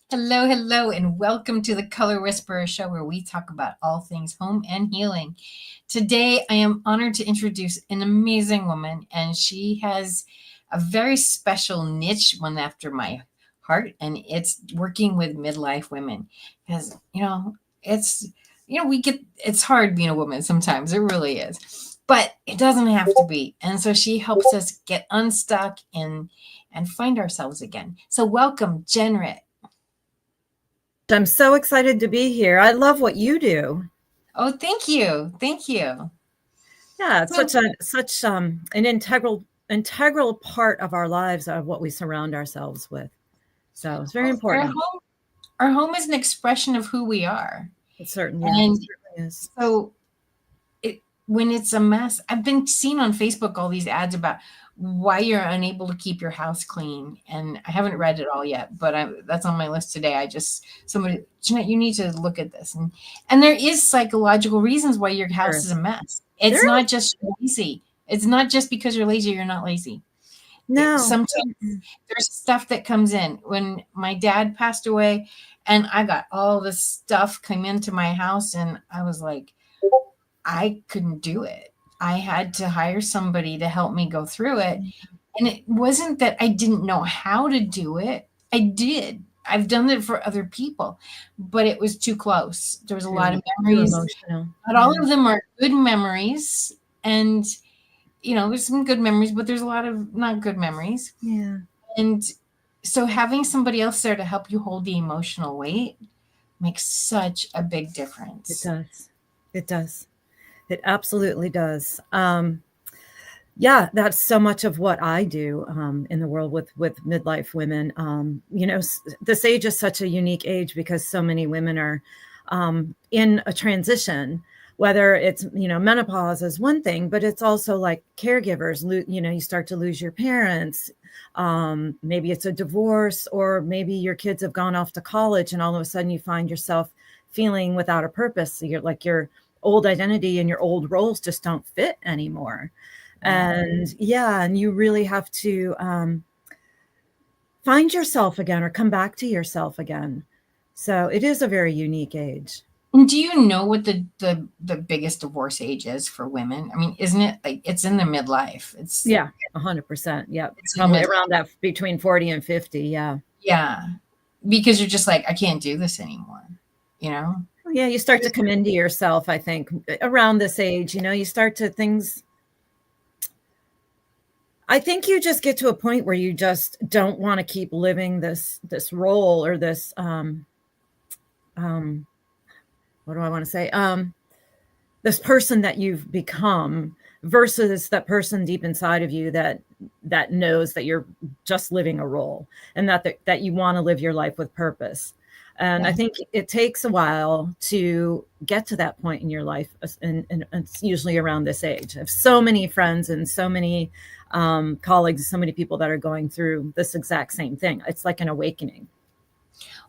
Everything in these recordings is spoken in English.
Hello, hello, and welcome to the Color Whisperer Show, where we talk about all things home and healing. Today, I am honored to introduce an amazing woman, and she has a very special niche, one after my heart, and it's working with midlife women. Because, it's hard being a woman sometimes, it really is. But it doesn't have to be. And so she helps us get unstuck and find ourselves again. So welcome, Jenn Ritt. I'm so excited to be here. I love what you do. Oh, thank you. Thank you. Yeah, it's So, such an integral part of our lives of what we surround ourselves with. So it's very our important. home, our home is an expression of who we are. It certainly, yeah, it And certainly is. so when it's a mess, I've been seeing on Facebook all these ads about why you're unable to keep your house clean. And I haven't read it all yet, but that's on my list today. Somebody, Jeanette, you need to look at this. And there is psychological reasons why your house Sure. is a mess. It's There not just lazy. It's not just because you're lazy, you're not lazy. No. Sometimes there's stuff that comes in. When my dad passed away and I got all this stuff come into my house, and I was like, I couldn't do it. I had to hire somebody to help me go through it. And it wasn't that I didn't know how to do it. I did. I've done it for other people, but it was too close. There was a lot of Too memories. emotional. Not all of them are good memories. And, there's some good memories, but there's a lot of not good memories. Yeah. And so having somebody else there to help you hold the emotional weight makes such a big difference. It does. It does. It absolutely does. Yeah, that's so much of what I do in the world with midlife women. This age is such a unique age because so many women are in a transition. Whether it's menopause is one thing, but it's also like caregivers. You start to lose your parents. Maybe it's a divorce, or maybe your kids have gone off to college, and all of a sudden you find yourself feeling without a purpose. So you're like your old identity and your old roles just don't fit anymore. And you really have to find yourself again or come back to yourself again. So it is a very unique age. And do you know what the biggest divorce age is for women? I mean, isn't it like it's in the midlife? It's 100%. Yeah. It's Probably around that between 40 and 50. Yeah. Yeah. Because you're just like, I can't do this anymore, Yeah. You start to come into yourself, I think, around this age. You start to I think you just get to a point where you just don't want to keep living this role or this what do I want to say? This person that you've become versus that person deep inside of you that knows that you're just living a role, and that you want to live your life with purpose. And I think it takes a while to get to that point in your life, and it's usually around this age. I have so many friends and so many colleagues, so many people that are going through this exact same thing. It's like an awakening.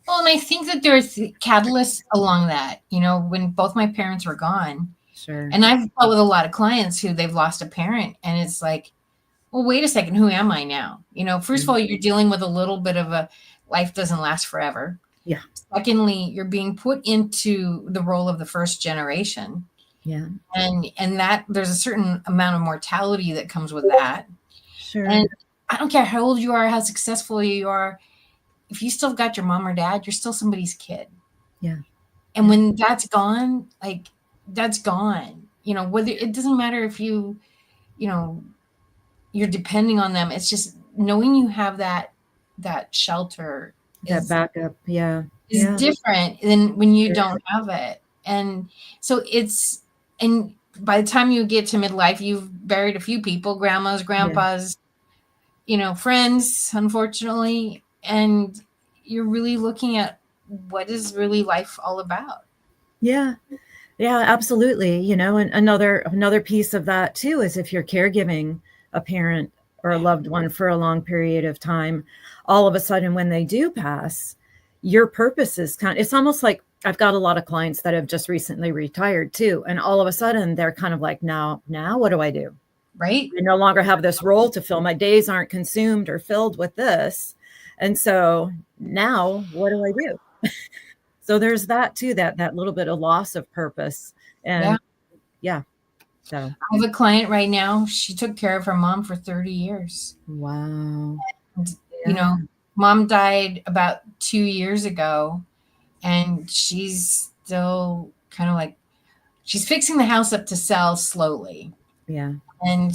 Well, and I think that there's catalysts along that, when both my parents were gone. Sure. And I've dealt with a lot of clients who they've lost a parent, and it's like, well, wait a second, who am I now? First of all, you're dealing with a little bit of a life doesn't last forever. Yeah. Secondly, you're being put into the role of the first generation. Yeah. And that there's a certain amount of mortality that comes with that. Sure. And I don't care how old you are, how successful you are. If you still got your mom or dad, you're still somebody's kid. Yeah. And when that's gone, like that's gone. Whether it doesn't matter if you're depending on them. It's just knowing you have that shelter. That backup. Yeah. Is different than when you don't have it. And so and by the time you get to midlife, you've buried a few people, grandmas, grandpas, friends, unfortunately. And you're really looking at what is really life all about. Yeah. Yeah, absolutely. And another piece of that too is if you're caregiving a parent or a loved one for a long period of time, all of a sudden when they do pass, your purpose is it's almost like I've got a lot of clients that have just recently retired too. And all of a sudden they're kind of like, now what do I do? Right. I no longer have this role to fill. My days aren't consumed or filled with this. And so Now what do I do? So there's that too, that little bit of loss of purpose. Yeah. And yeah, so I have a client right now. She took care of her mom for 30 years. wow. And, you Yeah. know, mom died about 2 years ago, and she's still kind of like, she's fixing the house up to sell slowly. Yeah. And,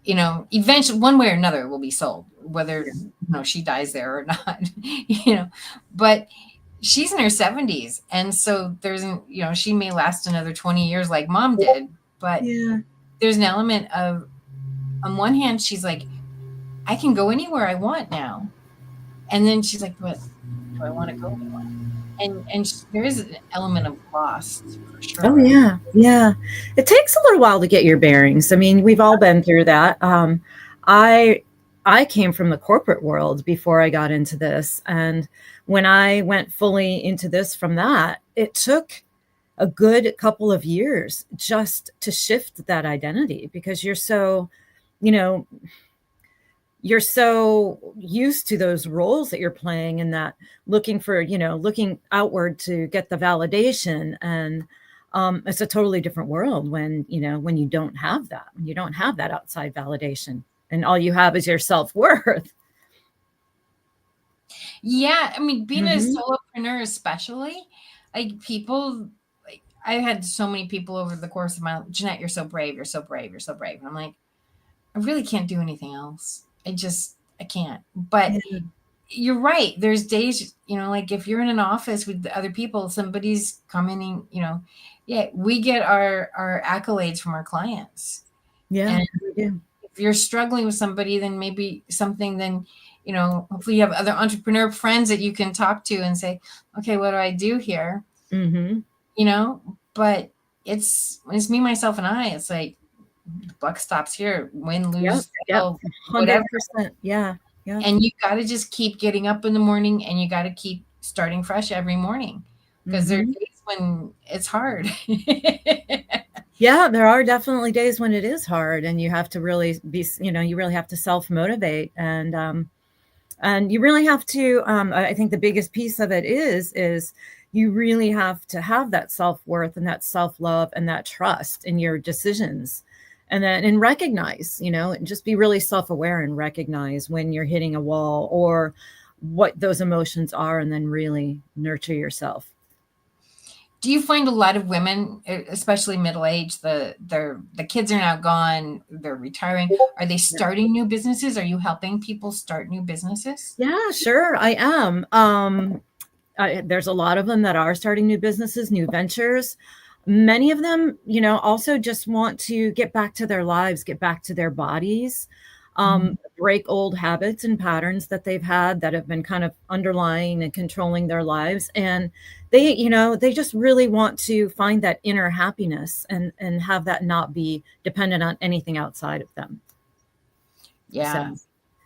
eventually, one way or another, it will be sold, whether, Yeah. she dies there or not, but she's in her 70s. And so she may last another 20 years like mom did, but Yeah. there's an element of, on one hand, she's like, I can go anywhere I want now. And then she's like, but do I want to go anywhere? And there is an element of loss for Oh sure. yeah. Yeah. It takes a little while to get your bearings. I mean, we've all been through that. I I came from the corporate world before I got into this. And when I went fully into this from that, it took a good couple of years just to shift that identity because you know, you're so used to those roles that you're playing and that looking outward to get the validation. And it's a totally different world when you don't have that, when you don't have that outside validation and all you have is your self-worth. Yeah, I mean, being a Hmm. solopreneur, especially, like people, like I've had so many people over the course of my, Jeanette, you're so brave, you're so brave, you're so brave. And I'm like, I really can't do anything else. I can't. But Yeah. you're right. There's days, like if you're in an office with other people, somebody's commenting, yeah, we get our accolades from our clients. Yeah, And we do. if you're struggling with somebody, then maybe something, then, hopefully you have other entrepreneur friends that you can talk to and say, okay, what do I do here? Hmm. You know, but when it's me, myself, and I, it's like, buck stops here, win, Yep. lose, Yep. fail, whatever. 100%. Yeah. Yeah. And you got to just keep getting up in the morning, and you got to keep starting fresh every morning, because there are Hmm. days when it's hard. Yeah, there are definitely days when it is hard and you have to really you really have to self-motivate and you really have to I think the biggest piece of it is you really have to have that self-worth and that self-love and that trust in your decisions. And recognize, and just be really self-aware and recognize when you're hitting a wall or what those emotions are, and then really nurture yourself. Do you find a lot of women, especially middle age, the kids are now gone, they're retiring, are they starting new businesses? Are you helping people start new businesses? Yeah, sure, I am. There's a lot of them that are starting new businesses, new ventures. Many of them, also just want to get back to their lives, get back to their bodies, Mhm. break old habits and patterns that they've had that have been kind of underlying and controlling their lives. And they just really want to find that inner happiness and have that not be dependent on anything outside of them. So Yeah.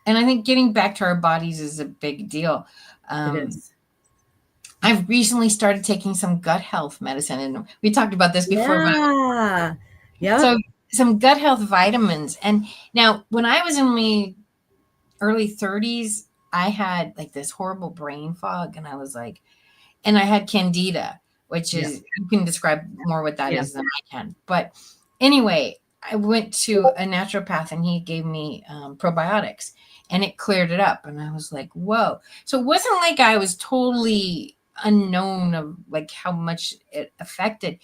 And I think getting back to our bodies is a big deal. it Um, is. I've recently started taking some gut health medicine, and we talked about this before, but Yeah. Yep. so some gut health vitamins. And now, when I was in my early 30s, I had like this horrible brain fog, and I was like, and I had candida, which Yeah. is, you can describe more what that Yeah. is than I can. But anyway, I went to a naturopath, and he gave me probiotics, and it cleared it up. And I was like, whoa. So it wasn't like I was totally unknown of like how much it affected,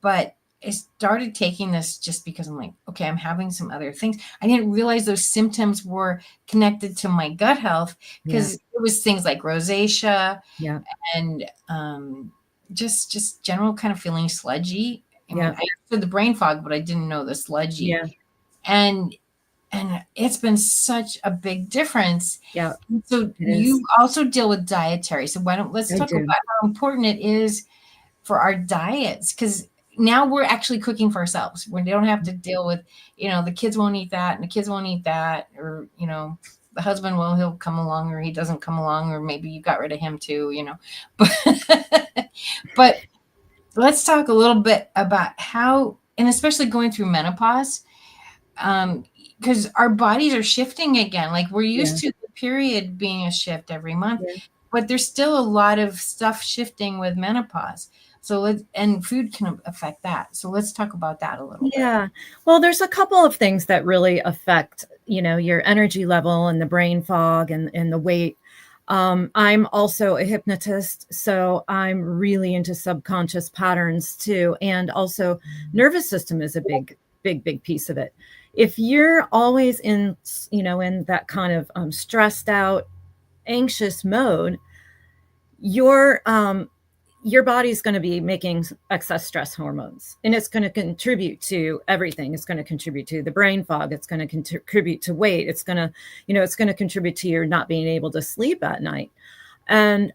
but I started taking this just because I'm like, okay, I'm having some other things. I didn't realize those symptoms were connected to my gut health, Yeah. because it was things like rosacea Yeah. and just general kind of feeling sludgy. I mean, Yeah. I understood the brain fog, but I didn't know the sludgy. Yeah. And it's been such a big difference. Yeah. So It you is. also deal with dietary. So let's I talk about do. how important it is for our diets, because now we're actually cooking for ourselves. We don't have to deal with, the kids won't eat that, and the kids won't eat that, or, the husband, well, he'll come along, or he doesn't come along, or maybe you got rid of him too. But, but let's talk a little bit about how, and especially going through menopause, because our bodies are shifting again. Like we're Yeah. used to the period being a shift every month. Yeah. but there's still a lot of stuff shifting with menopause. So and food can affect that. So let's talk about that a little bit. Yeah. Well, there's a couple of things that really affect, your energy level and the brain fog and the weight. I'm also a hypnotist, so I'm really into subconscious patterns too. And also nervous system is a big, big, big piece of it. If you're always in that kind of stressed out, anxious mode, your body's going to be making excess stress hormones, and it's going to contribute to everything. It's going to contribute to the brain fog. It's going to contribute to weight. It's going to, it's going to contribute to your not being able to sleep at night. And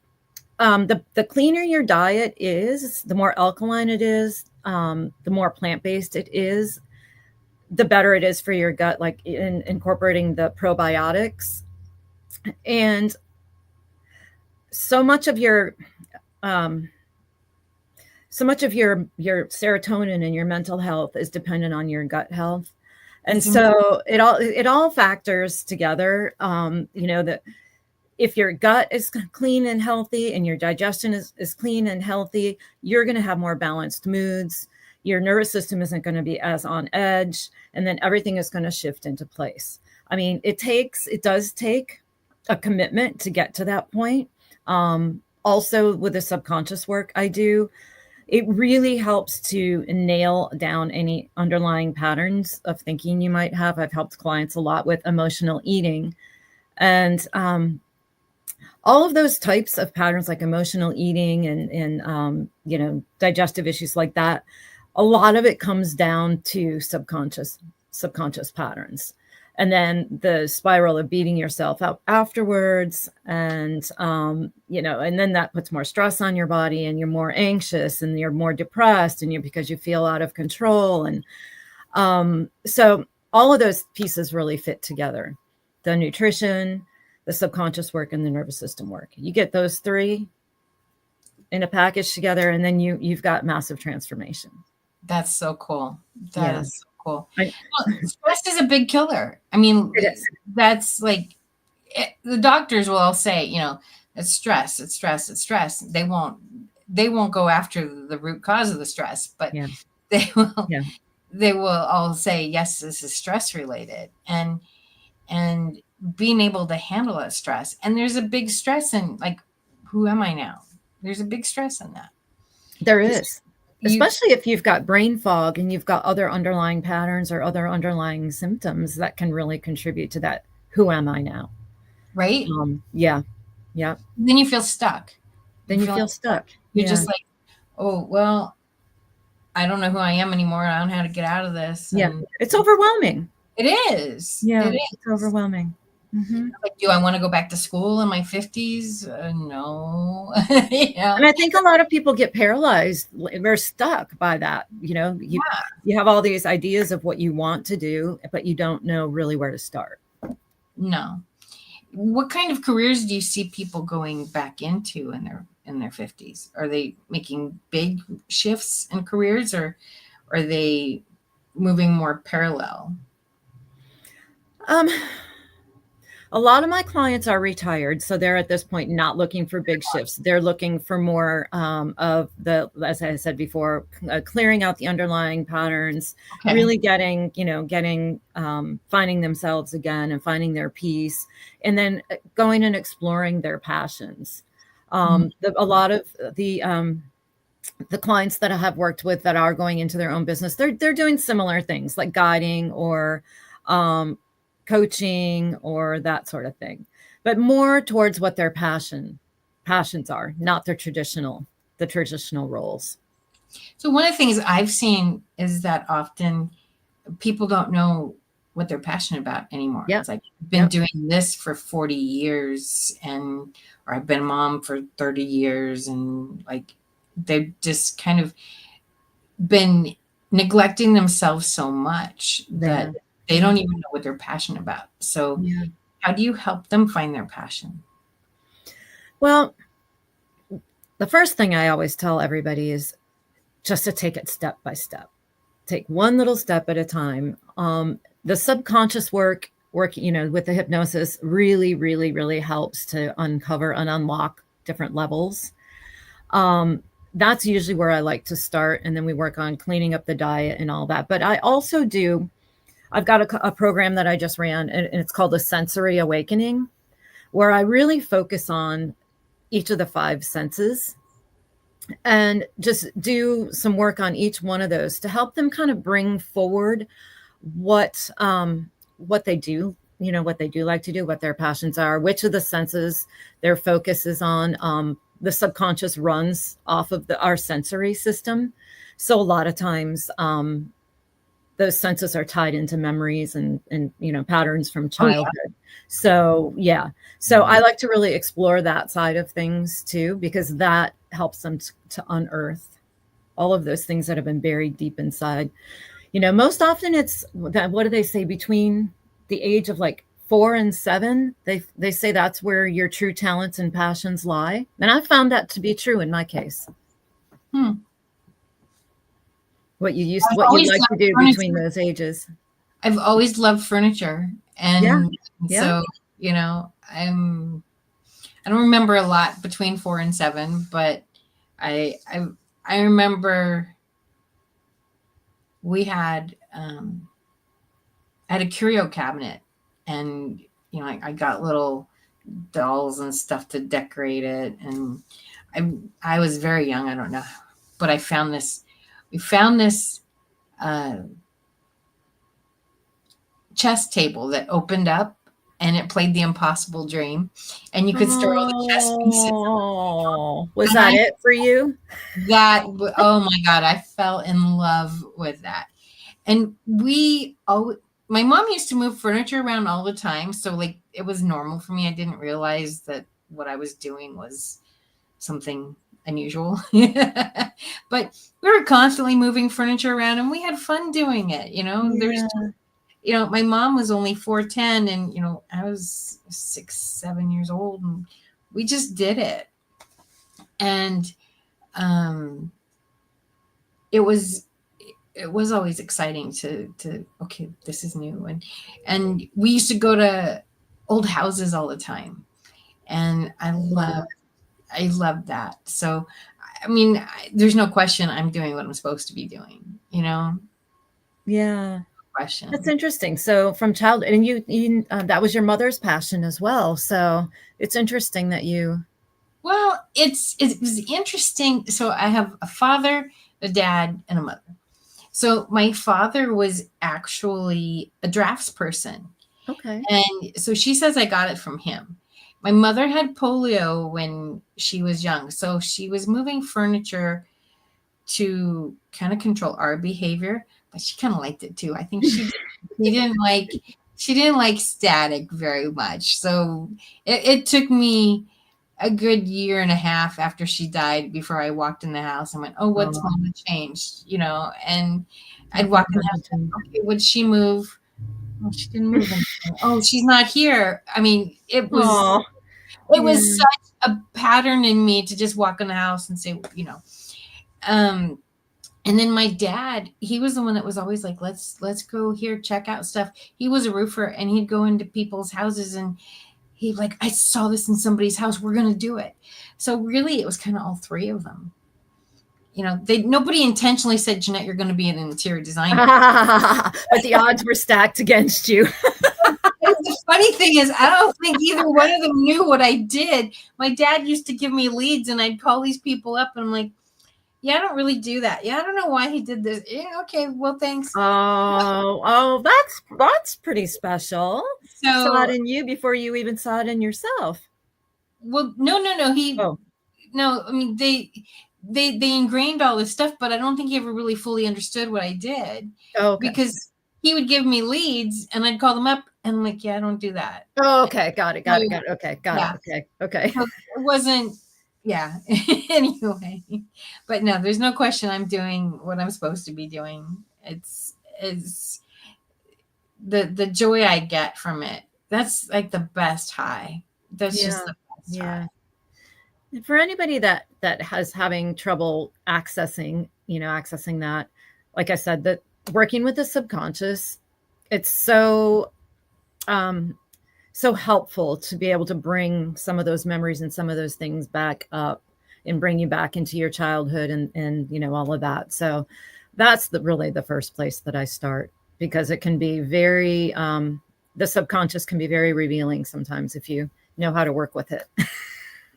the cleaner your diet is, the more alkaline it is, the more plant-based it is, the better it is for your gut, like in incorporating the probiotics. And so much of your serotonin and your mental health is dependent on your gut health. And so it all factors together. That if your gut is clean and healthy and your digestion is clean and healthy, you're going to have more balanced moods. Your nervous system isn't going to be as on edge, and then everything is going to shift into place. I mean, it does take a commitment to get to that point. Also with the subconscious work I do, it really helps to nail down any underlying patterns of thinking you might have. I've helped clients a lot with emotional eating, and all of those types of patterns, like emotional eating and digestive issues like that. A lot of it comes down to subconscious patterns. And then the spiral of beating yourself up afterwards. And, and then that puts more stress on your body, and you're more anxious and you're more depressed, and because you feel out of control. And so all of those pieces really fit together: the nutrition, the subconscious work, and the nervous system work. You get those three in a package together, and then you've got massive transformation. That's so cool. That is so cool. Stress is a big killer. I mean, that's like the doctors will all say, it's stress, it's stress, it's stress. They won't go after the root cause of the stress, but they will all say, yes, this is stress related, and being able to handle that stress. And there's a big stress in, like, who am I now? There's a big stress in that. There is. Especially if you've got brain fog and you've got other underlying patterns or other underlying symptoms that can really contribute to that. Who am I now? Right? Yeah. Then you feel stuck. You feel stuck. You're just like, oh, well, I don't know who I am anymore. I don't know how to get out of this. And it's overwhelming. It is. Yeah, it's overwhelming. Mm-hmm. Like, do I want to go back to school in my 50s? No. And I think a lot of people get paralyzed. They're stuck by that. You have all these ideas of what you want to do, but you don't know really where to start. No. What kind of careers do you see people going back into in their 50s? Are they making big shifts in careers, or are they moving more parallel? A lot of my clients are retired, so they're at this point not looking for big shifts. They're looking for more of the, as I said before, clearing out the underlying patterns, really getting, finding themselves again and finding their peace, and then going and exploring their passions. A lot of the clients that I have worked with that are going into their own business, they're doing similar things like guiding or coaching or that sort of thing, but more towards what their passions are, not their traditional roles. So one of the things I've seen is that often people don't know what they're passionate about anymore. It's like, I've been doing this for 40 years or I've been a mom for 30 years. And like, they've just kind of been neglecting themselves so much that they don't even know what they're passionate about. So how do you help them find their passion? Well, the first thing I always tell everybody is just to take it step by step. Take one little step at a time. The subconscious work, with the hypnosis really, really, really helps to uncover and unlock different levels. That's usually where I like to start. And then we work on cleaning up the diet and all that. But I also do, I've got a program that I just ran, and it's called a sensory awakening, where I really focus on each of the five senses and just do some work on each one of those to help them kind of bring forward what they do, what they do like to do, what their passions are, which of the senses their focus is on. The subconscious runs off of our sensory system. So a lot of times, those senses are tied into memories and patterns from Oh, yeah. childhood. So yeah. So I like to really explore that side of things too, because that helps them to unearth all of those things that have been buried deep inside. Most often it's that, what do they say, between the age of like 4 and 7, they say that's where your true talents and passions lie. And I found that to be true in my case. What you like to do furniture. between those ages. I've always loved furniture. And Yeah. so, I don't remember a lot between 4 and 7, but I remember we had a curio cabinet, and I got little dolls and stuff to decorate it, and I was very young, I don't know, but we found this chess table that opened up, and it played the Impossible Dream, and you could store all the chess pieces. Oh, was that it for you? Oh my God, I fell in love with that. And my mom used to move furniture around all the time. So like, it was normal for me. I didn't realize that what I was doing was something unusual. But we were constantly moving furniture around, and we had fun doing it. My mom was only 4'10", and I was 6, 7 years old, and we just did it. And it was always exciting to okay, this is new. And we used to go to old houses all the time, and I love that. So I mean, there's no question I'm doing what I'm supposed to be doing. Yeah. Question. That's interesting. So from childhood, and you that was your mother's passion as well. So it's interesting that you. Well, it was interesting. So I have a father, a dad, and a mother. So my father was actually a drafts person. Okay. And so she says I got it from him. My mother had polio when she was young. So she was moving furniture to kind of control our behavior, but she kind of liked it too. I think she didn't like static very much. So it took me a good year and a half after she died before I walked in the house and went, oh, what's Mama changed? And I'd walk in the house and, okay, would she move? Oh, she didn't move anything. Oh, she's not here. I mean, it was such a pattern in me to just walk in the house and say, and then my dad, he was the one that was always like, let's go here, check out stuff. He was a roofer, and he'd go into people's houses, and he'd like, I saw this in somebody's house, we're going to do it. So really, it was kind of all three of them. Nobody intentionally said, Jeanette, you're going to be an interior designer. But the odds were stacked against you. The funny thing is, I don't think either one of them knew what I did. My dad used to give me leads, and I'd call these people up, and I'm like, yeah, I don't really do that. Yeah, I don't know why he did this. Yeah, okay, well, thanks. Oh, that's pretty special. So saw it in you before you even saw it in yourself. Well, no. No, I mean, they ingrained all this stuff, but I don't think he ever really fully understood what I did. Oh, okay. Because he would give me leads, and I'd call them up, and I'm like, yeah, I don't do that. Oh, okay, got it. Okay, got it. Okay. So it wasn't. Yeah. Anyway, but no, there's no question I'm doing what I'm supposed to be doing. It's the joy I get from it. That's like the best high. That's just the best high. For anybody that has having trouble accessing that, like I said, that working with the subconscious, it's so so helpful to be able to bring some of those memories and some of those things back up and bring you back into your childhood and all of that. So that's really the first place that I start, because it can be very the subconscious can be very revealing sometimes if you know how to work with it.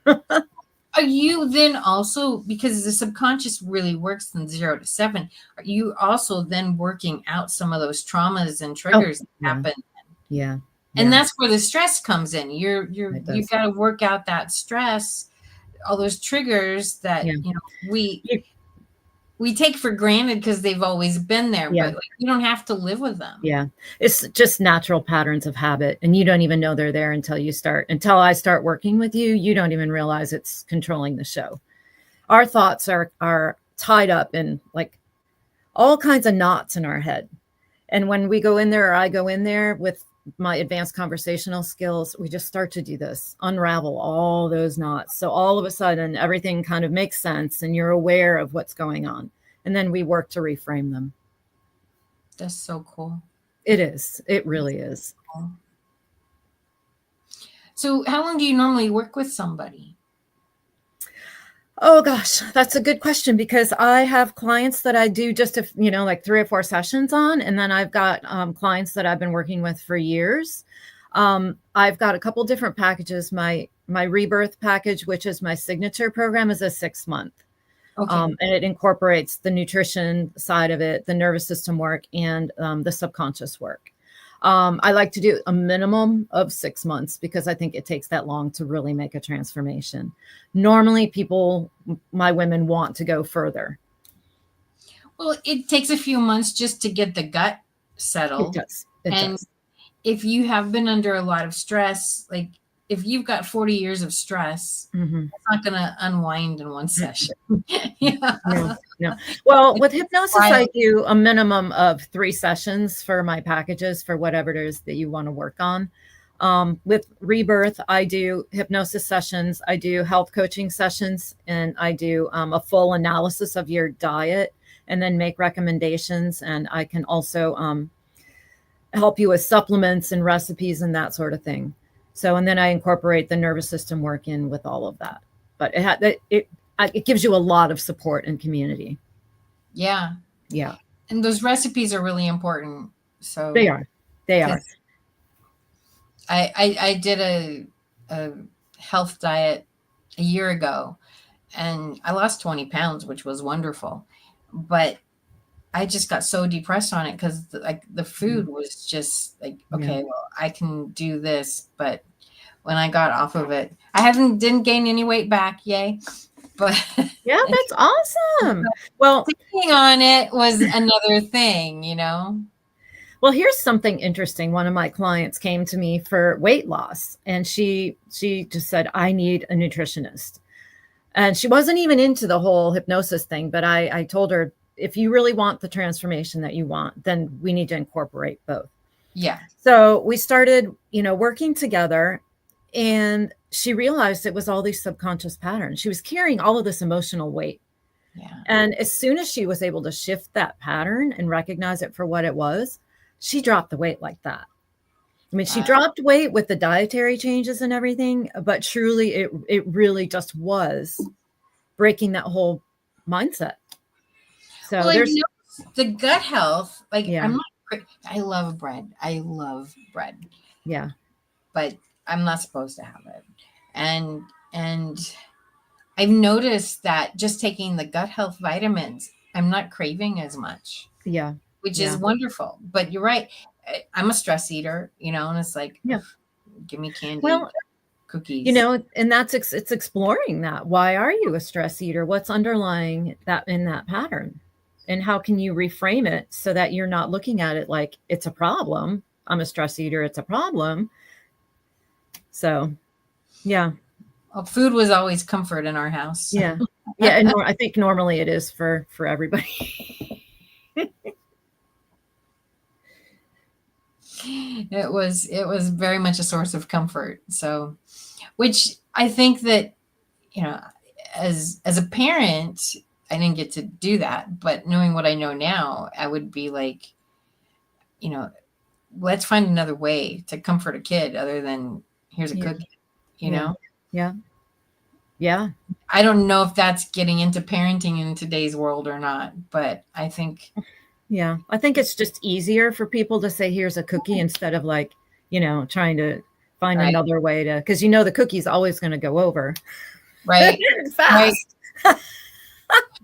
Are you then also, because the subconscious really works from 0 to 7, are you also then working out some of those traumas and triggers that happen? Yeah. And that's where the stress comes in. You've got to work out that stress, all those triggers that we take for granted because they've always been there, but you don't have to live with them. Yeah. It's just natural patterns of habit. And you don't even know they're there until I start working with you. You don't even realize it's controlling the show. Our thoughts are tied up in like all kinds of knots in our head. And when we go in there, or I go in there with my advanced conversational skills, we just start to do this, unravel all those knots. So all of a sudden, everything kind of makes sense and you're aware of what's going on. And then we work to reframe them. That's so cool. It is. It really is. Cool. So how long do you normally work with somebody? Oh gosh, that's a good question, because I have clients that I do just like 3 or 4 sessions on, and then I've got clients that I've been working with for years. I've got a couple different packages. My Rebirth package, which is my signature program, is a 6-month. Okay. And it incorporates the nutrition side of it, the nervous system work, and the subconscious work. I like to do a minimum of 6 months because I think it takes that long to really make a transformation. Normally my women want to go further. Well, it takes a few months just to get the gut settled. It does. It does. If you have been under a lot of stress, like if you've got 40 years of stress, it's not going to unwind in one session. No. Well, with hypnosis, I do a minimum of 3 sessions for my packages for whatever it is that you want to work on. With Rebirth, I do hypnosis sessions, I do health coaching sessions, and I do a full analysis of your diet and then make recommendations. And I can also help you with supplements and recipes and that sort of thing. So, and then I incorporate the nervous system work in with all of that. But it gives you a lot of support and community. Yeah. Yeah. And those recipes are really important. So they are. I did a health diet a year ago, and I lost 20 pounds, which was wonderful. But I just got so depressed on it because the food was just like, okay, well, I can do this. But when I got off of it, I didn't gain any weight back. Yay. But yeah, that's awesome. Well, thinking on it was another thing, Well, here's something interesting. One of my clients came to me for weight loss, and she just said, I need a nutritionist. And she wasn't even into the whole hypnosis thing, but I told her, if you really want the transformation that you want, then we need to incorporate both. Yeah. So we started, working together, and she realized it was all these subconscious patterns. She was carrying all of this emotional weight. Yeah. And as soon as she was able to shift that pattern and recognize it for what it was, she dropped the weight like that. I mean, she dropped weight with the dietary changes and everything, but truly it really just was breaking that whole mindset. So there's the gut health. Like I love bread. I love bread. Yeah. But I'm not supposed to have it. And I've noticed that just taking the gut health vitamins, I'm not craving as much. Yeah. Which is wonderful. But you're right. I'm a stress eater, and it's like, give me candy, cookies. And it's exploring that. Why are you a stress eater? What's underlying that in that pattern? And how can you reframe it so that you're not looking at it like it's a problem? I'm a stress eater. It's a problem. So, yeah. Well, food was always comfort in our house. Yeah. Yeah. And I think normally it is for everybody. It was very much a source of comfort. So, which I think that, as a parent, I didn't get to do that, but knowing what I know now, I would be like, let's find another way to comfort a kid other than here's a Yeah. cookie, you Yeah. know? Yeah. Yeah. I don't know if that's getting into parenting in today's world or not, but I think Yeah. I think it's just easier for people to say, here's a cookie instead of like, trying to find right, another way to, because the cookie's always going to go over right, right. fast.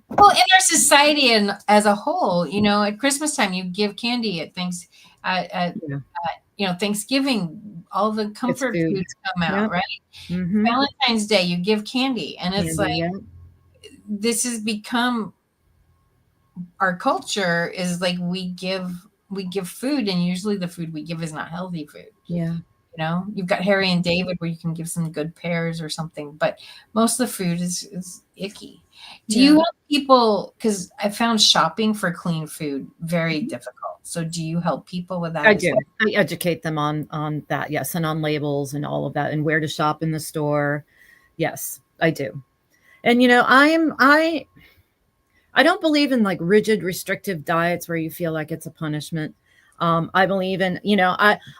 Well, in our society and as a whole, at Christmas time, you give candy at Yeah. Thanksgiving, all the It's comfort food. foods come out, Yep. right? Mm-hmm. Valentine's Day, you give candy, and it's Candy. like Yeah. this has become our culture is like we give food, and usually the food we give is not healthy food. Yeah. You've got Harry and David where you can give some good pears or something, but most of the food is icky. Do you Yeah. help people? Because I found shopping for clean food very difficult. So do you help people with that I as do. well? I educate them on that, yes, and on labels and all of that, and where to shop in the store. Yes, I do. And I don't believe in like rigid restrictive diets where you feel like it's a punishment. I believe in,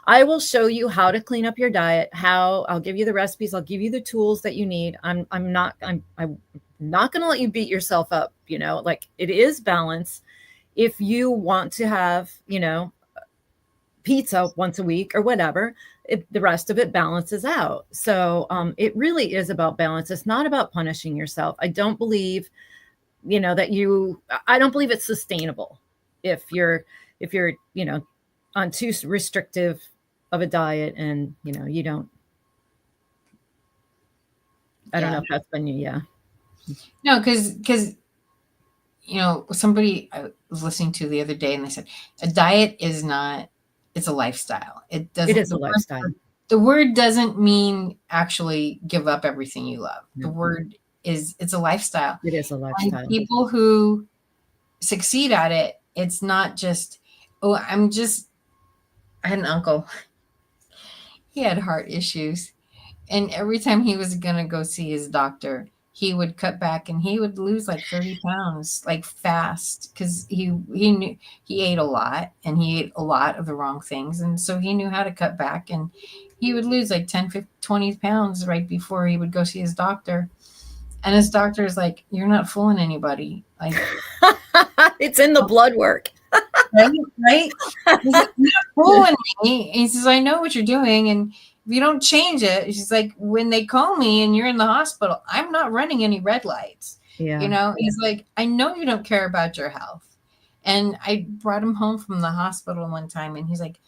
I will show you how to clean up your diet, how I'll give you the recipes, I'll give you the tools that you need. I'm not going to let you beat yourself up, like it is balance. If you want to have, pizza once a week or whatever, the rest of it balances out. So it really is about balance. It's not about punishing yourself. I don't believe I don't believe it's sustainable if you're on too restrictive of a diet, and you don't. I don't know Yeah. if that's been you. Yeah. No, because somebody I was listening to the other day, and they said a diet is not, it's a lifestyle. It It doesn't, is a lifestyle. the word doesn't mean actually give up everything you love. The No, word is, it's a lifestyle. it is a And lifestyle. people who succeed at it, it's not just, oh, I had an uncle, he had heart issues. And every time he was going to go see his doctor, he would cut back and he would lose like 30 pounds, like fast, because he knew he ate a lot and he ate a lot of the wrong things. And so he knew how to cut back, and he would lose like 10, 15, 20 pounds right before he would go see his doctor. And his doctor is like, you're not fooling anybody. Like, It's in the blood work. right? Right? He's like, you're not fooling me. He says, I know what you're doing. And if you don't change it, she's like, when they call me and you're in the hospital, I'm not running any red lights. Yeah. He's like, I know you don't care about your health. And I brought him home from the hospital one time, and he's like,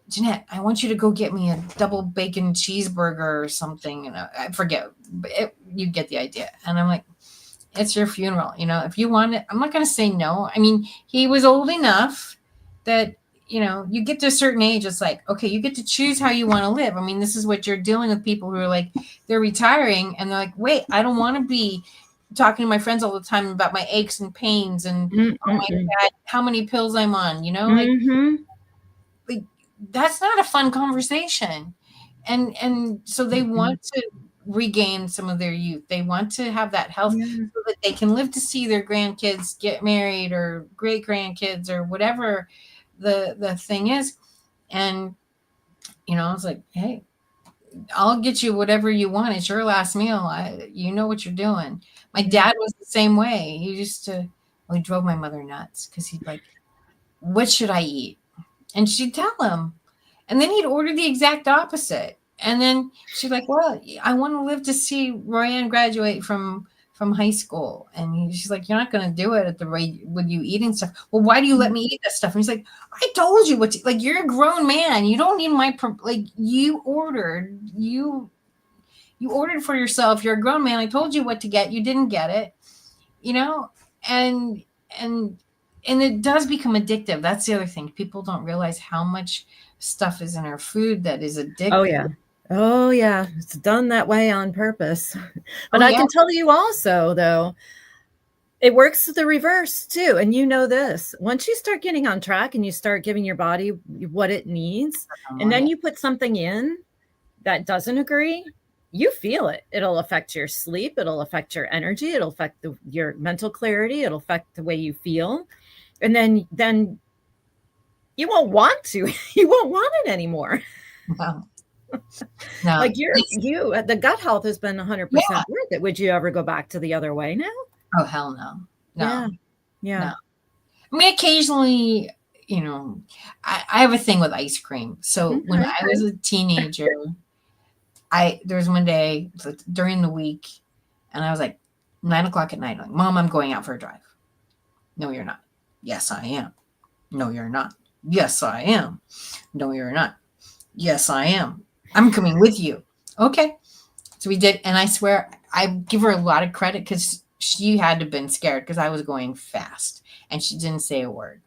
Jeanette, I want you to go get me a double bacon cheeseburger or something. And I forget, but you get the idea. And I'm like, it's your funeral. If you want it, I'm not going to say no. I mean, he was old enough that, you get to a certain age, it's like, okay, you get to choose how you want to live. I mean, this is what you're dealing with, people who are like, they're retiring and they're like, wait, I don't want to be talking to my friends all the time about my aches and pains and oh my God, how many pills I'm on, Mm-hmm. like that's not a fun conversation. And so they want to regain some of their youth. They want to have that health so that they can live to see their grandkids get married or great grandkids or whatever the thing is. And I was like, hey, I'll get you whatever you want. It's your last meal. You know what you're doing. My dad was the same way. He used to, well, he drove my mother nuts because he'd like, what should I eat? And she'd tell him. And then he'd order the exact opposite. And then she's like, well, I want to live to see Royanne graduate from high school. And she's like, you're not going to do it at the rate with you eating stuff. Well, why do you let me eat that stuff? And he's like, I told you what to, like, you're a grown man. You don't need like you ordered for yourself. You're a grown man. I told you what to get. You didn't get it, and, and it does become addictive. That's the other thing. People don't realize how much stuff is in our food that is addictive. Oh yeah. Oh yeah. It's done that way on purpose. But I can tell you also, though, it works the reverse too. And this, once you start getting on track and you start giving your body what it needs, and then you put something in that doesn't agree, you feel it. It'll affect your sleep. It'll affect your energy. It'll affect your mental clarity. It'll affect the way you feel. And then you won't want to. You won't want it anymore. No, no. Like the gut health has been 100% Yeah. worth it. Would you ever go back to the other way now? Oh, hell no. Yeah. No, Yeah. no. I mean, occasionally, I have a thing with ice cream. So when Okay. I was a teenager, there was one day during the week, and I was like 9 o'clock at night, like, Mom, I'm going out for a drive. No, you're not. Yes, I am. No, you're not. Yes, I am. No, you're not. Yes, I am. I'm coming with you. Okay. So we did. And I swear, I give her a lot of credit because she had to have been scared because I was going fast and she didn't say a word.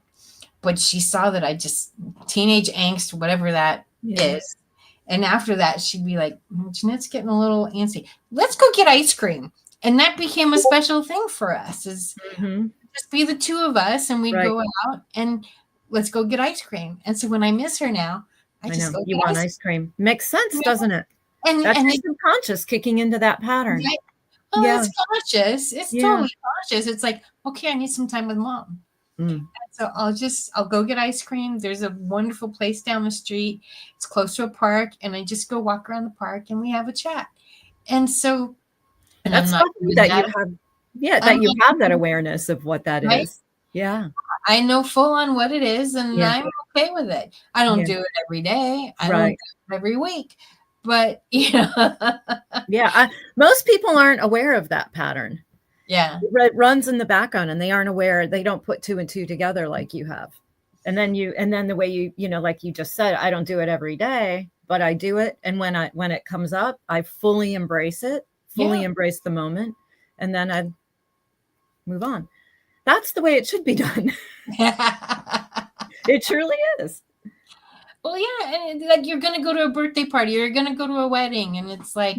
But she saw that I just, teenage angst, whatever that is. And after that, she'd be like, Jeanette's getting a little antsy. Let's go get ice cream. And that became a special thing for us, is just be the two of us, and we'd go out and let's go get ice cream. And so when I miss her now, I just go, you want ice cream. Makes sense, doesn't it? And that's your subconscious kicking into that pattern. Right? Oh, it's conscious. It's totally conscious. It's like, okay, I need some time with Mom. So I'll go get ice cream. There's a wonderful place down the street. It's close to a park, and I just go walk around the park and we have a chat. And so, and that's lovely that you have, that you have that awareness of what that is. Yeah. I know full on what it is, and I'm okay with it. I don't do it every day. I don't do it every week, but most people aren't aware of that pattern. Yeah. It runs in the background and they aren't aware. They don't put two and two together like you have. And then the way you like you just said, I don't do it every day, but I do it. And when it comes up, I fully embrace it, embrace the moment. And then I move on. That's the way it should be done. It truly is. Well, yeah. And like, you're going to go to a birthday party, or you're going to go to a wedding. And it's like,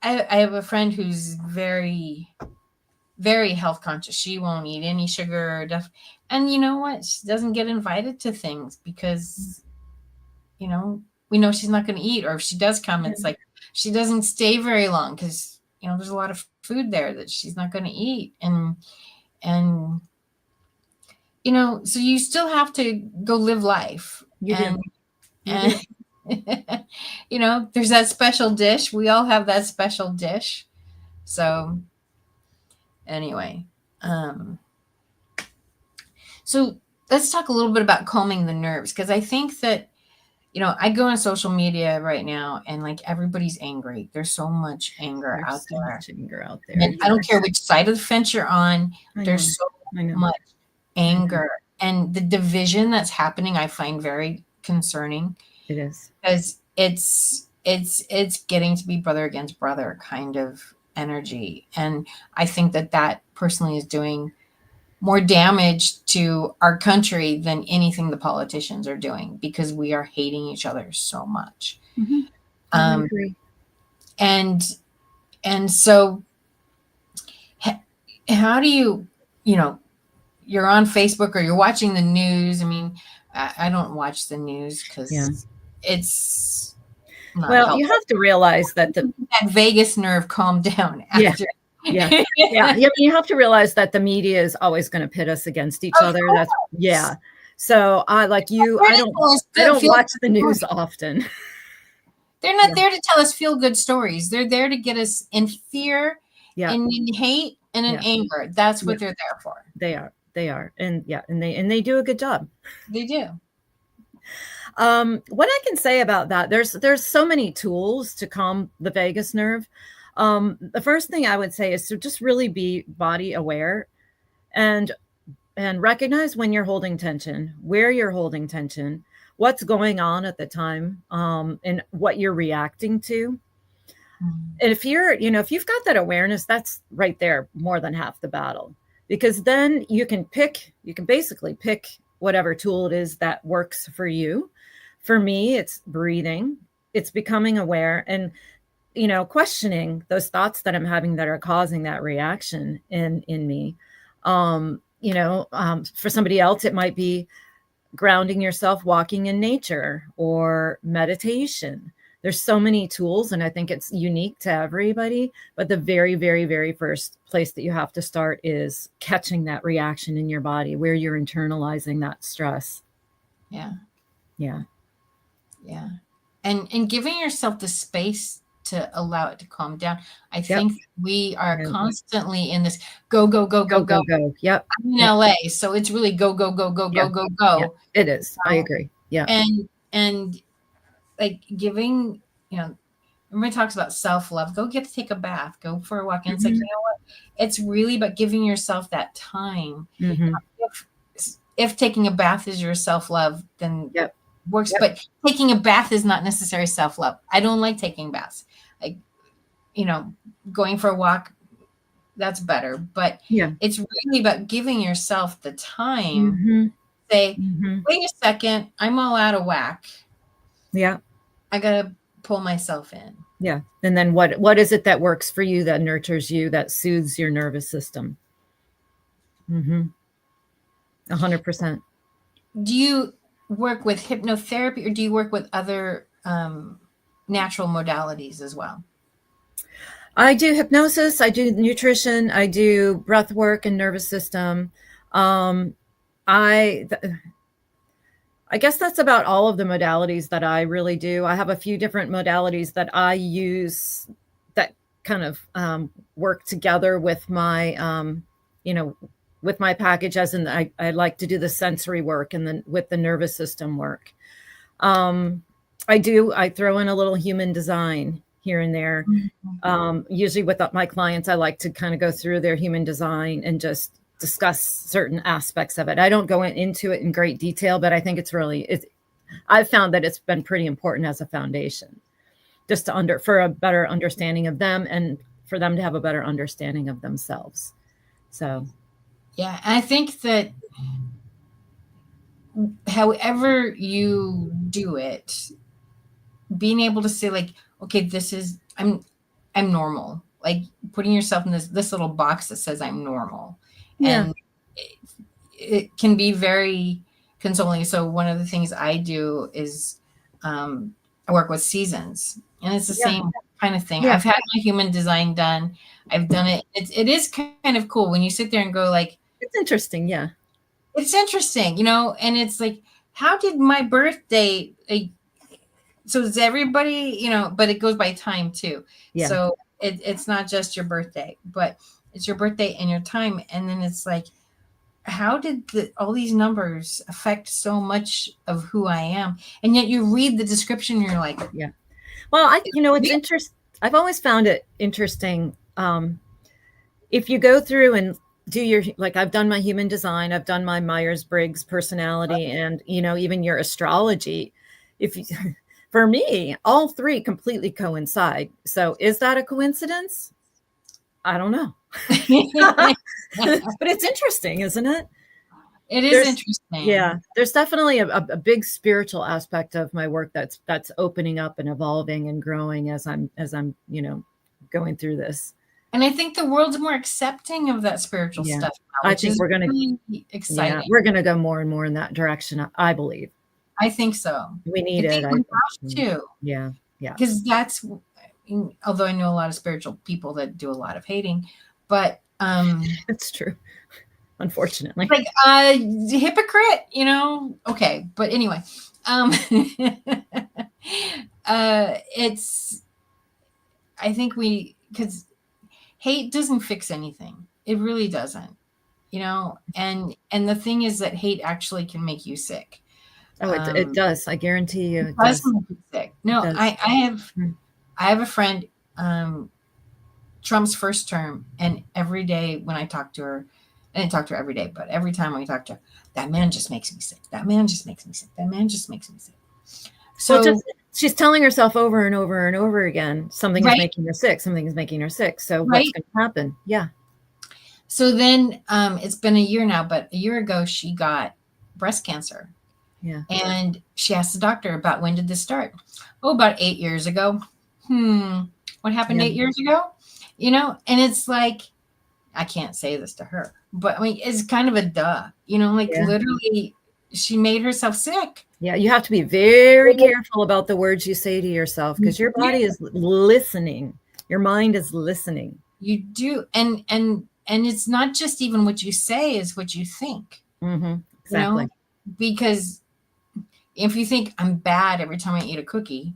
I have a friend who's very, very health conscious. She won't eat any sugar or stuff. And you know what? She doesn't get invited to things because, we know she's not going to eat. Or if she does come, it's like she doesn't stay very long because, there's a lot of food there that she's not going to eat. And so you still have to go live life. And there's that special dish. We all have that special dish. So anyway, so let's talk a little bit about calming the nerves, because I think that, I go on social media right now and like everybody's angry. There's so much anger out there. And I don't care which side of the fence you're on. There's so much anger, and the division that's happening, I find very concerning. It is, because it's getting to be brother against brother kind of energy. And I think that personally is doing more damage to our country than anything the politicians are doing, because we are hating each other so much. I agree. And so how do you, you're on Facebook or you're watching the news. I mean, I don't watch the news because it's not helpful. You have to realize that that vagus nerve calmed down after. You have to realize that the media is always going to pit us against each other. That's So I don't watch the news often. They're not there to tell us feel good stories. They're there to get us in fear and in hate and in anger. That's what they're there for. They are. And they do a good job. They do. What I can say about that, there's so many tools to calm the vagus nerve. The first thing I would say is to just really be body aware and recognize when you're holding tension, where you're holding tension, what's going on at the time, and what you're reacting to. And if you've got that awareness, that's right there, more than half the battle, because then you can basically pick whatever tool it is that works for you. For me, it's breathing, it's becoming aware and, questioning those thoughts that I'm having that are causing that reaction in me. For somebody else, it might be grounding yourself, walking in nature, or meditation. There's so many tools, and I think it's unique to everybody. But the very, very, very first place that you have to start is catching that reaction in your body where you're internalizing that stress. Yeah. Yeah. Yeah. And giving yourself the space to allow it to calm down. I Yep. think we are Yeah. constantly in this go, go, go, Go, go, go, go. go. Yep. I'm in Yep. LA, so it's really go, go, go, go, Yeah. go, go, Yeah. go. It is. I agree. Yeah. And like giving, everybody talks about self-love. Go get to take a bath, go for a walk. And it's like, Mhm. you know what? It's really about giving yourself that time. Mhm. If taking a bath is your self-love, then Yep. works. Yep. But taking a bath is not necessarily self-love. I don't like taking baths. Like, going for a walk, that's better. But Yeah. it's really about giving yourself the time. Mhm. Say, Mhm. wait a second, I'm all out of whack. Yeah. I gotta pull myself in. Yeah. And then what is it that works for you, that nurtures you, that soothes your nervous system? 100%. Do you work with hypnotherapy, or do you work with other natural modalities as well? I do hypnosis, I do nutrition, I do breath work and nervous system. Um, I I guess that's about all of the modalities that I really do. I have a few different modalities that I use that kind of work together with my, with my package. As in, I like to do the sensory work and then with the nervous system work. I throw in a little human design here and there. Usually with my clients, I like to kind of go through their human design and just discuss certain aspects of it. I don't go into it in great detail, but I think I've found that it's been pretty important as a foundation, just for a better understanding of them and for them to have a better understanding of themselves. So, Yeah, I think that however you do it, being able to say like, okay, I'm normal. Like putting yourself in this little box that says I'm normal. yeah. And it can be very consoling. So one of the things I do is I work with seasons, and it's the Yeah. same kind of thing. Yeah. I've had my human design done. I've done it. It is kind of cool when you sit there and go like, It's interesting. Yeah. it's interesting, and it's like, how did my birthday, so it's everybody, but it goes by time too. Yeah. So it's not just your birthday, but it's your birthday and your time. And then it's like, how did all these numbers affect so much of who I am? And yet you read the description and you're like, yeah. Well, it's interesting. I've always found it interesting. If you go through and do I've done my human design, I've done my Myers-Briggs personality, and, even your astrology. For me, all three completely coincide. So is that a coincidence? I don't know. But it's interesting, isn't it? It is interesting. Yeah, there's definitely a big spiritual aspect of my work that's opening up and evolving and growing as I'm going through this. And I think the world's more accepting of that spiritual stuff now, I think we're going to really exciting. Yeah, we're going to go more and more in that direction, I believe. I think so. We need it. I think we have to. Yeah, yeah. Because that's, although I know a lot of spiritual people that do a lot of hating, but it's true. Unfortunately, like hypocrite, okay, but anyway, it's, I think because hate doesn't fix anything. It really doesn't, and the thing is that hate actually can make you sick. Oh, it does. I guarantee you, it does make you sick. No, I have a friend, Trump's first term, and every day when I talk to her, I didn't talk to her every day, but every time we talk to her, that man just makes me sick. That man just makes me sick. That man just makes me sick. So she's telling herself over and over and over again, something is making her sick. Something is making her sick. So what's going to happen? Yeah. So then it's been a year now, but a year ago she got breast cancer. Yeah. And she asked the doctor about, when did this start? Oh, about 8 years ago. What happened 8 years ago? And it's like, I can't say this to her, but I mean, it's kind of a duh, literally she made herself sick. Yeah, you have to be very careful about the words you say to yourself, because your body is listening. Your mind is listening. You do. And it's not just even what you say, is what you think. Exactly. Because if you think I'm bad every time I eat a cookie,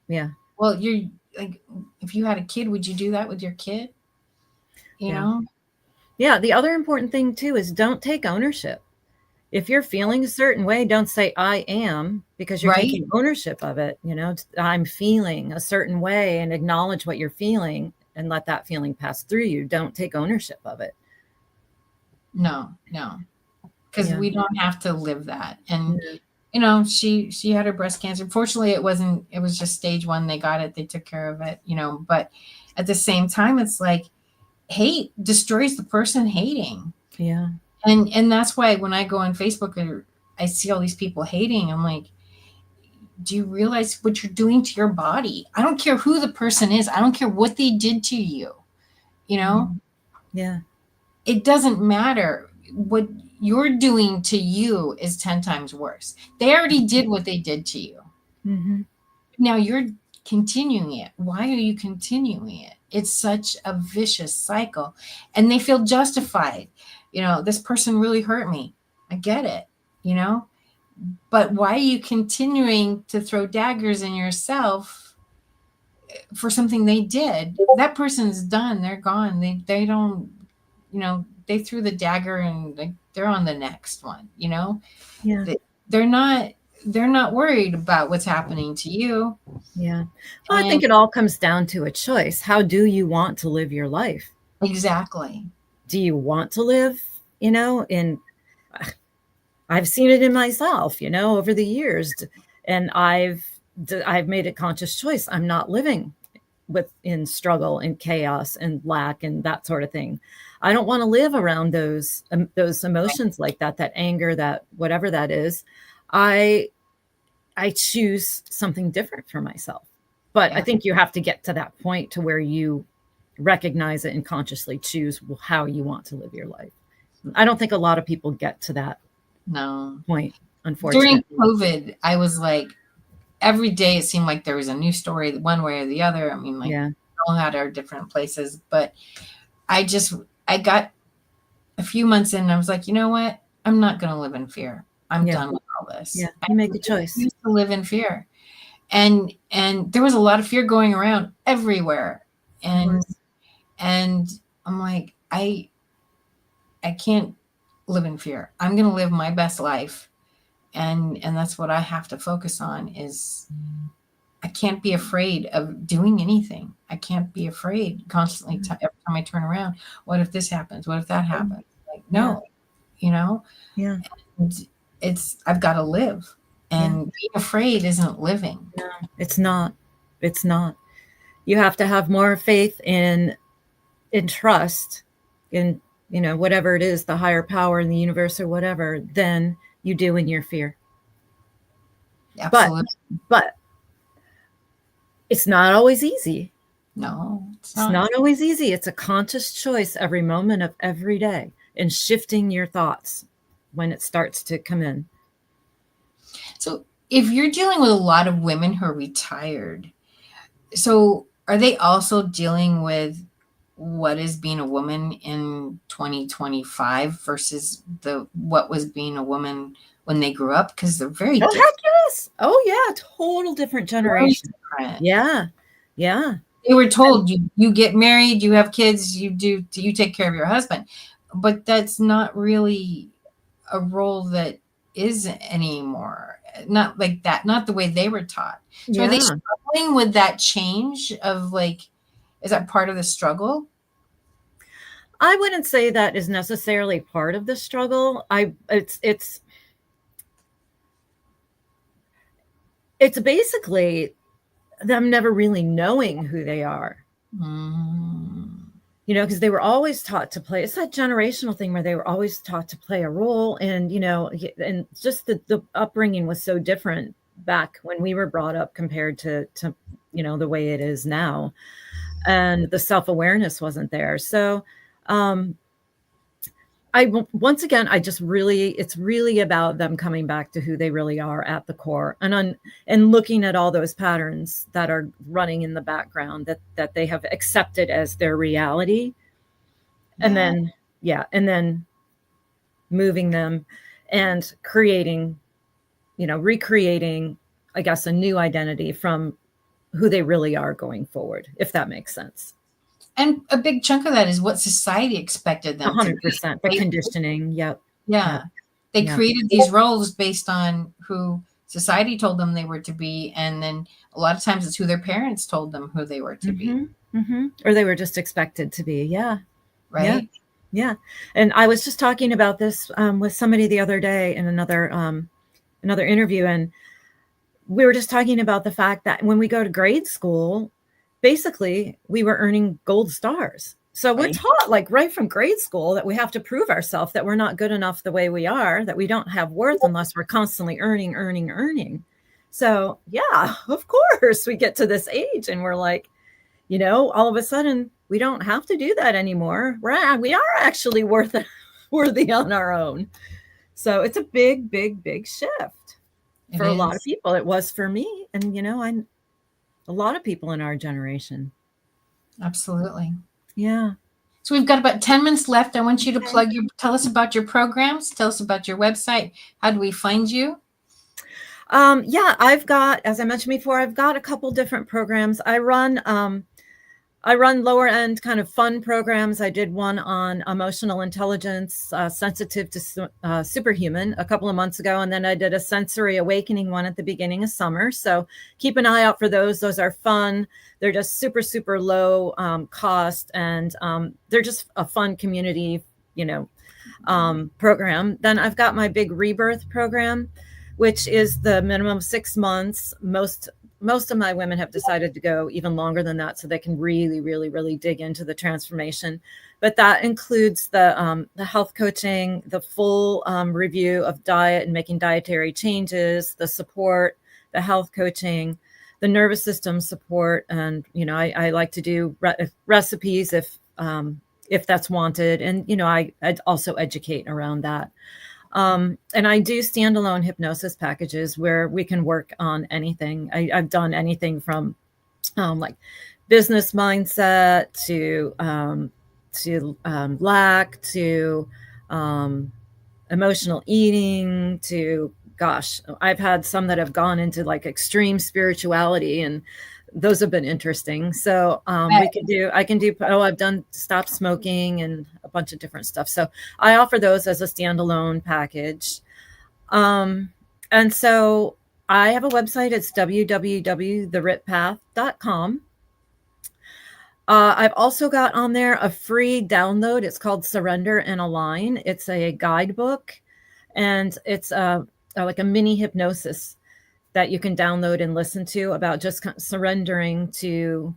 yeah, well, you're like, if you had a kid, would you do that with your kid? Yeah. The other important thing too is don't take ownership. If you're feeling a certain way, don't say I am, because you're Right? taking ownership of it. I'm feeling a certain way, and acknowledge what you're feeling and let that feeling pass through you. Don't take ownership of it. No, because Yeah. we don't have to live that. And Yeah. she had her breast cancer. Fortunately, it was just stage 1. They got it, they took care of it, but at the same time, it's like, hate destroys the person hating. Yeah. And that's why when I go on Facebook and I see all these people hating, I'm like, do you realize what you're doing to your body? I don't care who the person is. I don't care what they did to you. Yeah. It doesn't matter. What you're doing to you is 10 times worse. They already did what they did to you. Now you're continuing it. Why are you continuing it? It's such a vicious cycle. And they feel justified. This person really hurt me. I get it, but why are you continuing to throw daggers in yourself for something they did? That person's done. They're gone. They don't, they threw the dagger and they're on the next one, Yeah. They're not worried about what's happening to you. Yeah. Well, I think it all comes down to a choice. How do you want to live your life? Exactly. Do you want to live, I've seen it in myself, over the years, and I've made a conscious choice. I'm not living in struggle and chaos and lack and that sort of thing. I don't want to live around those emotions like that anger, that whatever that is. I choose something different for myself. But I think you have to get to that point to where you recognize it and consciously choose how you want to live your life. I don't think a lot of people get to that point, unfortunately. During COVID, I was like, every day it seemed like there was a new story, one way or the other. I mean, we all had our different places, but I got a few months in and I was like, you know what? I'm not going to live in fear. I'm done with all this. Yeah, you make a choice. I used to live in fear. And there was a lot of fear going around everywhere. And I'm like, I can't live in fear. I'm going to live my best life. And that's what I have to focus on. Is I can't be afraid of doing anything. I can't be afraid constantly every time I turn around. What if this happens? What if that happens? Like, no, Yeah. And I've got to live. And being afraid isn't living. No, it's not. It's not. You have to have more faith in trust in, whatever it is, the higher power in the universe or whatever, than you do in your fear. Absolutely. But it's not always easy. No, it's not always easy. It's a conscious choice every moment of every day, and shifting your thoughts when it starts to come in. So if you're dealing with a lot of women who are retired, so are they also dealing with what is being a woman in 2025 versus what was being a woman when they grew up? Because they're very different. Heck yes. Oh yeah, total different generation. Yeah. They were told you get married, you have kids, you take care of your husband, but that's not really a role that is anymore. Not like that. Not the way they were taught. So are they struggling with that change of is that part of the struggle? I wouldn't say that is necessarily part of the struggle. It's basically them never really knowing who they are. Because they were always taught to play. It's that generational thing where they were always taught to play a role. And, and just the upbringing was so different back when we were brought up compared to the way it is now. And the self-awareness wasn't there. So once again, it's really about them coming back to who they really are at the core, and looking at all those patterns that are running in the background that they have accepted as their reality. And then, and then moving them and creating, recreating, I guess, a new identity from who they really are going forward, if that makes sense. And a big chunk of that is what society expected them to be. 100%. The conditioning. Yep. Yeah. They created these roles based on who society told them they were to be. And then a lot of times it's who their parents told them who they were to be. Or they were just expected to be. Yeah. Right. Yeah. And I was just talking about this with somebody the other day in another interview. And we were just talking about the fact that when we go to grade school, basically we were earning gold stars. So we're taught like right from grade school that we have to prove ourselves, that we're not good enough the way we are, that we don't have worth unless we're constantly earning. So yeah, of course we get to this age and we're like, all of a sudden we don't have to do that anymore. We are actually worthy on our own. So it's a big, big, big shift for a lot of people. It was for me. And, I'm a lot of people in our generation. Absolutely. Yeah. So we've got about 10 minutes left. I want you to tell us about your programs. Tell us about your website. How do we find you? I've got, as I mentioned before, I've got a couple different programs. I run lower end kind of fun programs. I did one on emotional intelligence, sensitive to superhuman a couple of months ago. And then I did a sensory awakening one at the beginning of summer. So keep an eye out for those. Those are fun. They're just super, super low cost. And they're just a fun community, program. Then I've got my big Rebirth program, which is the minimum 6 months. Most of my women have decided to go even longer than that so they can really, really, really dig into the transformation. But that includes the health coaching, the full review of diet and making dietary changes, the support, the health coaching, the nervous system support. And, I like to do recipes if that's wanted. And, I also educate around that. And I do standalone hypnosis packages where we can work on anything. I've done anything from like business mindset to lack to emotional eating to, gosh, I've had some that have gone into like extreme spirituality, and those have been interesting. So I've done stop smoking and a bunch of different stuff. So I offer those as a standalone package. And so I have a website. It's www.therittpath.com. I've also got on there a free download. It's called Surrender and Align. It's a guidebook, and it's like a mini hypnosis that you can download and listen to about just surrendering to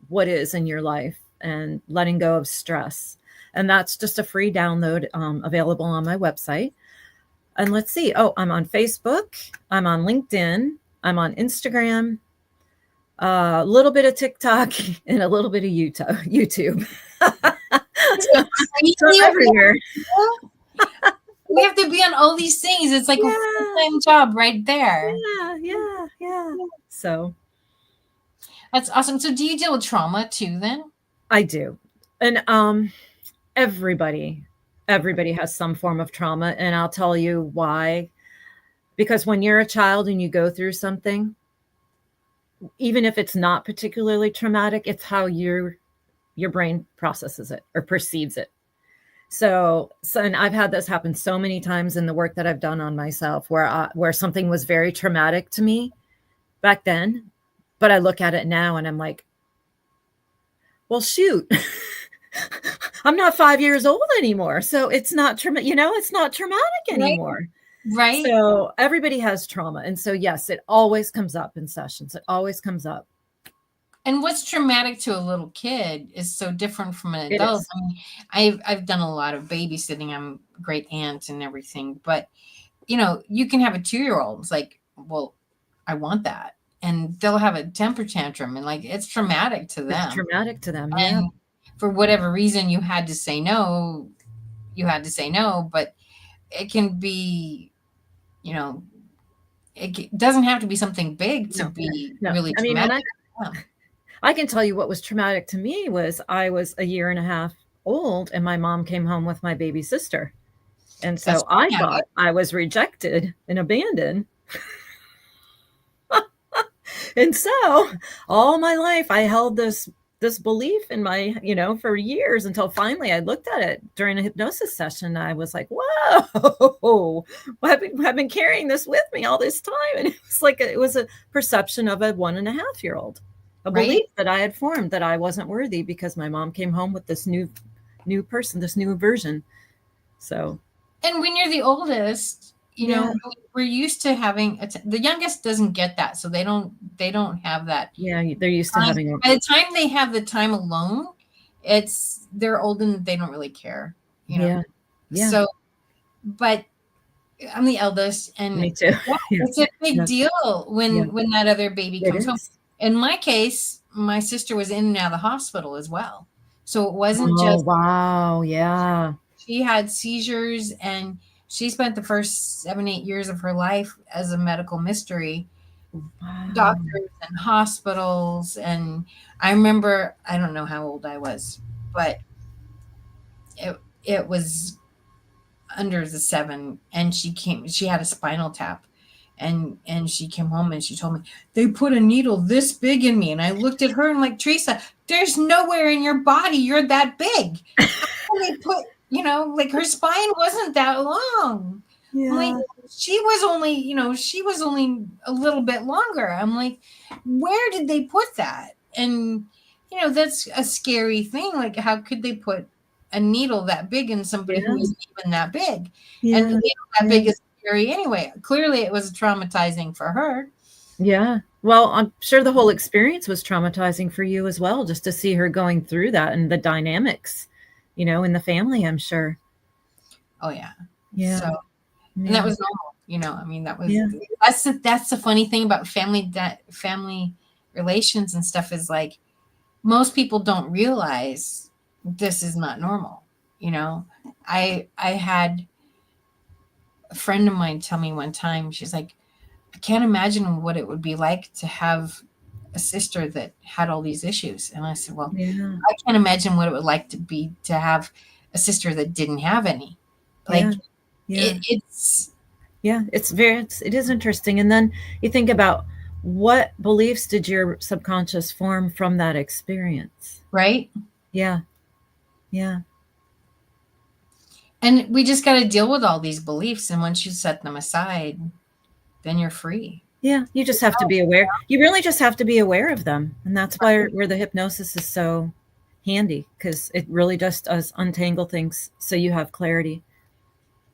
what is in your life and letting go of stress. And that's just a free download available on my website. And let's see. Oh, I'm on Facebook. I'm on LinkedIn. I'm on Instagram, a little bit of TikTok, and a little bit of YouTube. So everywhere. We have to be on all these things. It's like a full-time job right there. Yeah. So that's awesome. So do you deal with trauma too then? I do. And everybody has some form of trauma. And I'll tell you why. Because when you're a child and you go through something, even if it's not particularly traumatic, it's how your brain processes it or perceives it. So, and I've had this happen so many times in the work that I've done on myself, where something was very traumatic to me back then, but I look at it now and I'm like, well, shoot, I'm not 5 years old anymore. So it's not it's not traumatic anymore. Right. So everybody has trauma. And so, yes, it always comes up in sessions. It always comes up. And what's traumatic to a little kid is so different from an adult. I mean, I've done a lot of babysitting. I'm a great aunt and everything, but you can have a 2-year-old. It's like, well, I want that, and they'll have a temper tantrum, and like it's traumatic to them. It's traumatic to them. And for whatever reason, you had to say no. you had to say no, but it can be, you know, doesn't have to be something big to No, be no. really I mean, and traumatic. Yeah. I can tell you what was traumatic to me was I was a year and a half old and my mom came home with my baby sister. And That's so I traumatic, thought I was rejected and abandoned. And so all my life I held this belief in my, for years until finally I looked at it during a hypnosis session. I was like, whoa, I've been carrying this with me all this time. And it was like, it was a perception of a 1.5-year-old, a right? belief that I had formed that I wasn't worthy because my mom came home with this new person, this new version. So, And when you're the oldest, yeah, we're used to having the youngest doesn't get that, so they don't have that yeah, they're used to time. having By the time they have the time alone, they're old and they don't really care, yeah, yeah, So, but I'm the eldest, me and too. yeah, Yeah, it's a big yeah, deal yeah, when that other baby it comes home. is. In my case, my sister was in and out of the hospital as well, so it wasn't Oh, just wow. Yeah. she had seizures, and she spent the first 7-8 years of her life as a medical mystery, Wow. doctors and hospitals. And I remember, I don't know how old I was, but it was under the 7, and she had a spinal tap, and she came home and she told me they put a needle this big in me, and I looked at her and like, Teresa, there's nowhere in your body you're that big. How can they put, like, her spine wasn't that long. I'm like, Yeah. she was only a little bit longer. I'm like, where did they put that? And that's a scary thing. Like, how could they put a needle that big in somebody who Yeah. isn't even that big? And a Yeah. needle that Yeah. big is scary anyway. Clearly it was traumatizing for her. Yeah. Well, I'm sure the whole experience was traumatizing for you as well, just to see her going through that and the dynamics, in the family, I'm sure. Oh yeah. Yeah. So, and that Yeah. was normal. I mean, Yeah. that's the funny thing about family relations and stuff, is like, most people don't realize this is not normal. I had a friend of mine tell me one time, she's like, I can't imagine what it would be like to have a sister that had all these issues. And I said, well, Yeah. I can't imagine what it would like to have a sister that didn't have any. Yeah. Like, Yeah. it's Yeah. It is interesting. And then you think about what beliefs did your subconscious form from that experience? right. Yeah. Yeah. And we just got to deal with all these beliefs. And once you set them aside, then you're free. Yeah, you just have to be aware. You really just have to be aware of them. And that's where the hypnosis is so handy, because it really just does untangle things so you have clarity.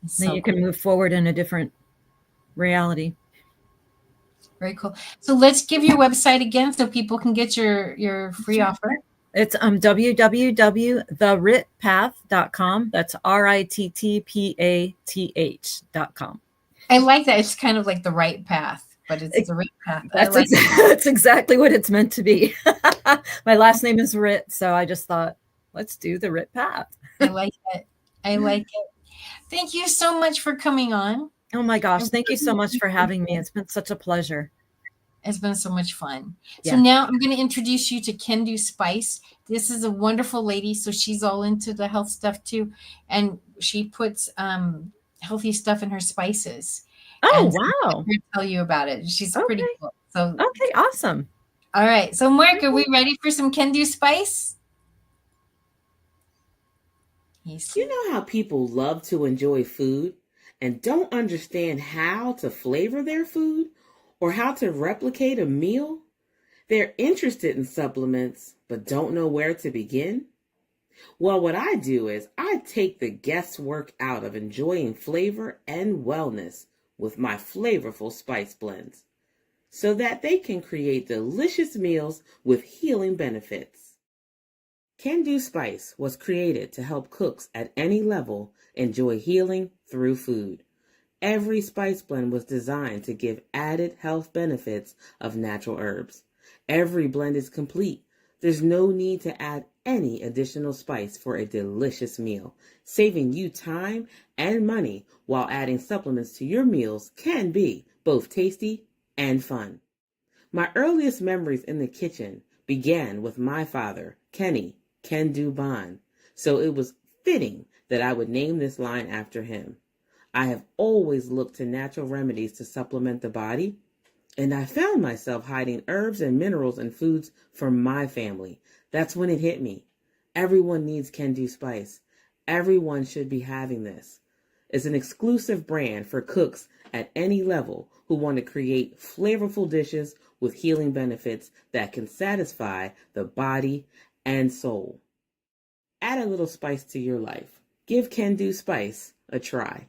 It's Then so you cool. can move forward in a different reality. Very cool. So let's give your website again so people can get your free Sure. offer. It's www.theritpath.com. That's RITTPATH.com. I like that. It's kind of like the right path, but it's the right path. I like That's exactly what it's meant to be. My last name is Ritt, so I just thought, let's do the Ritt path. I like it. I like it. Thank you so much for coming on. Oh my gosh, thank you so much for having me. It's been such a pleasure. It's been so much fun. So Yeah. now I'm going to introduce you to Kendu Spice. This is a wonderful lady. So she's all into the health stuff too. And she puts healthy stuff in her spices. Oh, And so I'm wow. going to tell you about it. She's pretty Okay. cool. So, Okay, awesome. all right. So Mark, are we ready for some Kendu Spice? You know how people love to enjoy food and don't understand how to flavor their food or how to replicate a meal? They're interested in supplements but don't know where to begin? Well, what I do is I take the guesswork out of enjoying flavor and wellness with my flavorful spice blends so that they can create delicious meals with healing benefits. Can Do Spice was created to help cooks at any level enjoy healing through food. Every spice blend was designed to give added health benefits of natural herbs. Every blend is complete. There's no need to add any additional spice for a delicious meal. Saving you time and money while adding supplements to your meals can be both tasty and fun. My earliest memories in the kitchen began with my father, Kenny Can Do Bond, so it was fitting that I would name this line after him. I have always looked to natural remedies to supplement the body, and I found myself hiding herbs and minerals in foods for my family. That's when it hit me. Everyone needs Can Do Spice. Everyone should be having this. It's an exclusive brand for cooks at any level who want to create flavorful dishes with healing benefits that can satisfy the body and soul. Add a little spice to your life. Give Can Do Spice a try.